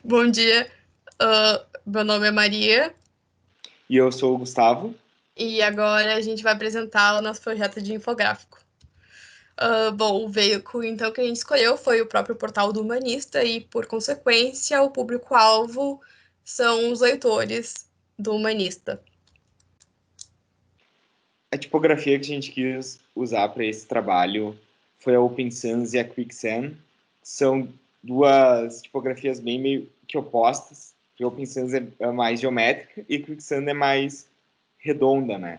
Bom dia, meu nome é Maria E eu sou o Gustavo. e agora a gente vai apresentar o nosso projeto de infográfico. Bom, o veículo então que a gente escolheu foi o próprio Portal do Humanista e, por consequência, o público-alvo são os leitores do Humanista. A tipografia que a gente quis usar para esse trabalho foi a Open Sans e a Quicksand. São duas tipografias bem meio que opostas. A Open Sans é mais geométrica e a Quicksand é mais redonda, né?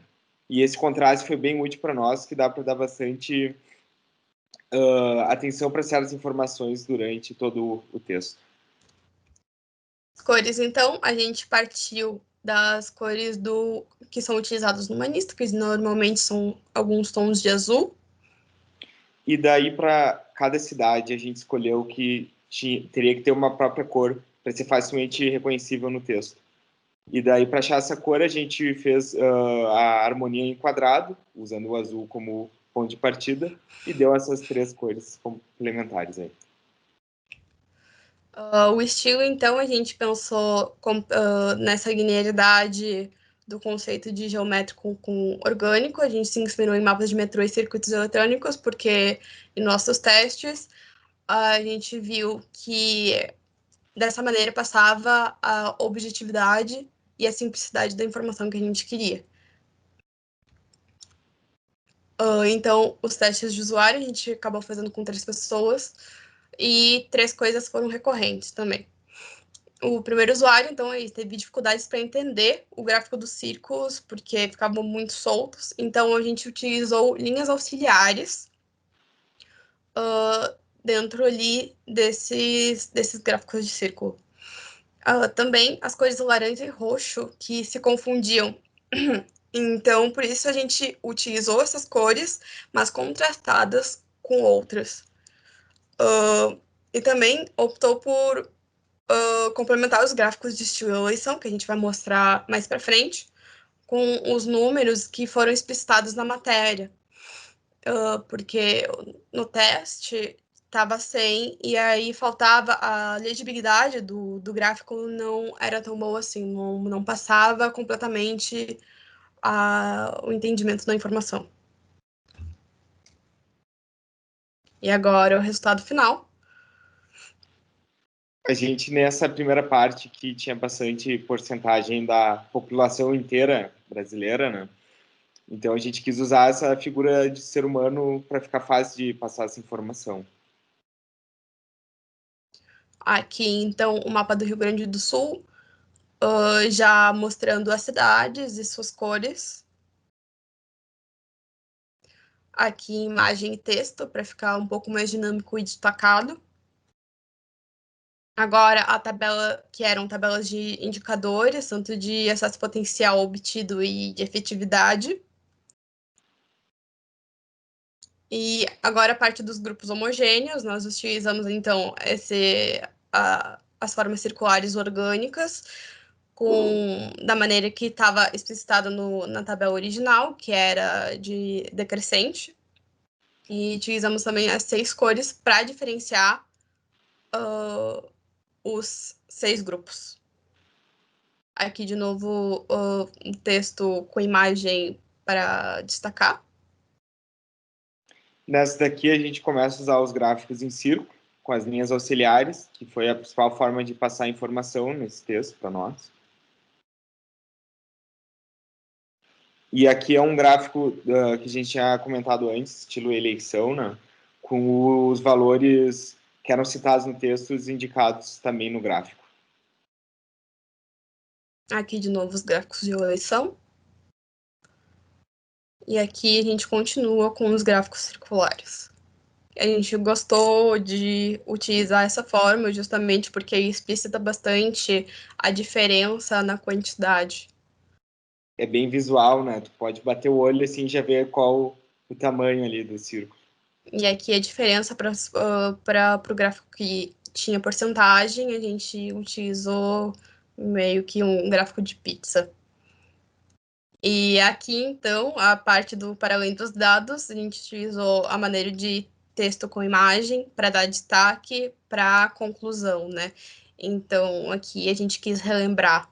E esse contraste foi bem útil para nós, que dá para dar bastante atenção para certas informações durante todo o texto. As cores, então, a gente partiu das cores que são utilizadas no Humanista, que normalmente são alguns tons de azul. E daí, para cada cidade, a gente escolheu que teria que ter uma própria cor para ser facilmente reconhecível no texto. E daí, para achar essa cor, a gente fez a harmonia em quadrado, usando o azul como ponto de partida, e deu essas três cores complementares aí. O estilo, então, a gente pensou nessa linearidade do conceito de geométrico com orgânico. A gente se inspirou em mapas de metrô e circuitos eletrônicos, porque em nossos testes a gente viu que dessa maneira passava a objetividade e a simplicidade da informação que a gente queria. Então, os testes de usuário a gente acabou fazendo com 3 pessoas e 3 coisas foram recorrentes também. O primeiro usuário, então, ele teve dificuldades para entender o gráfico dos círculos, porque ficavam muito soltos. Então, a gente utilizou linhas auxiliares dentro ali desses gráficos de círculo. Também as cores laranja e roxo, que se confundiam. Então, por isso a gente utilizou essas cores, mas contrastadas com outras. E também optou por complementar os gráficos de estilo e eleição, que a gente vai mostrar mais para frente, com os números que foram explicitados na matéria. Porque no teste estava sem, e aí faltava a legibilidade do gráfico, não era tão boa assim, não passava completamente o entendimento da informação. E agora o resultado final. A gente, nessa primeira parte, que tinha bastante porcentagem da população inteira brasileira, né? Então, a gente quis usar essa figura de ser humano para ficar fácil de passar essa informação. Aqui, então, o mapa do Rio Grande do Sul, já mostrando as cidades e suas cores. Aqui, imagem e texto, para ficar um pouco mais dinâmico e destacado. Agora, a tabela, que eram tabelas de indicadores, tanto de acesso potencial obtido e de efetividade. E agora a parte dos grupos homogêneos, nós utilizamos, então, as formas circulares orgânicas, da maneira que estava explicitada na tabela original, que era de decrescente. E utilizamos também as 6 cores para diferenciar os 6 grupos. Aqui, de novo, um texto com imagem para destacar. Nessa daqui, a gente começa a usar os gráficos em círculo, com as linhas auxiliares, que foi a principal forma de passar informação nesse texto para nós. E aqui é um gráfico que a gente tinha comentado antes, estilo eleição, né? Com os valores que eram citados no texto indicados também no gráfico. Aqui, de novo, os gráficos de eleição. E aqui a gente continua com os gráficos circulares. A gente gostou de utilizar essa forma justamente porque explicita bastante a diferença na quantidade. É bem visual, né? Tu pode bater o olho assim e já ver qual o tamanho ali do círculo. E aqui a diferença para o gráfico que tinha porcentagem, a gente utilizou meio que um gráfico de pizza. E aqui, então, a parte do para além dos dados, a gente utilizou a maneira de texto com imagem para dar destaque para a conclusão, né? Então, aqui a gente quis relembrar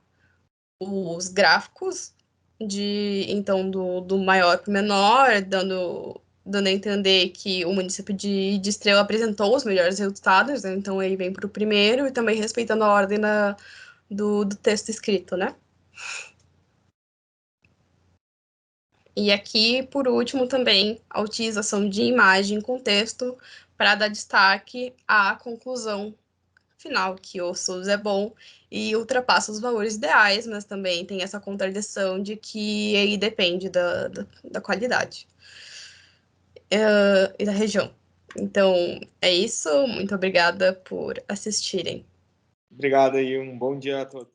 os gráficos então do maior para o menor, dando a entender que o município de Estrela apresentou os melhores resultados, né? Então ele vem para o primeiro e também respeitando a ordem do texto escrito, né? E aqui, por último, também a utilização de imagem com texto para dar destaque à conclusão final, que o SUS é bom e ultrapassa os valores ideais, mas também tem essa contradição de que ele depende da qualidade e da região. Então, é isso. Muito obrigada por assistirem. Obrigado e um bom dia a todos.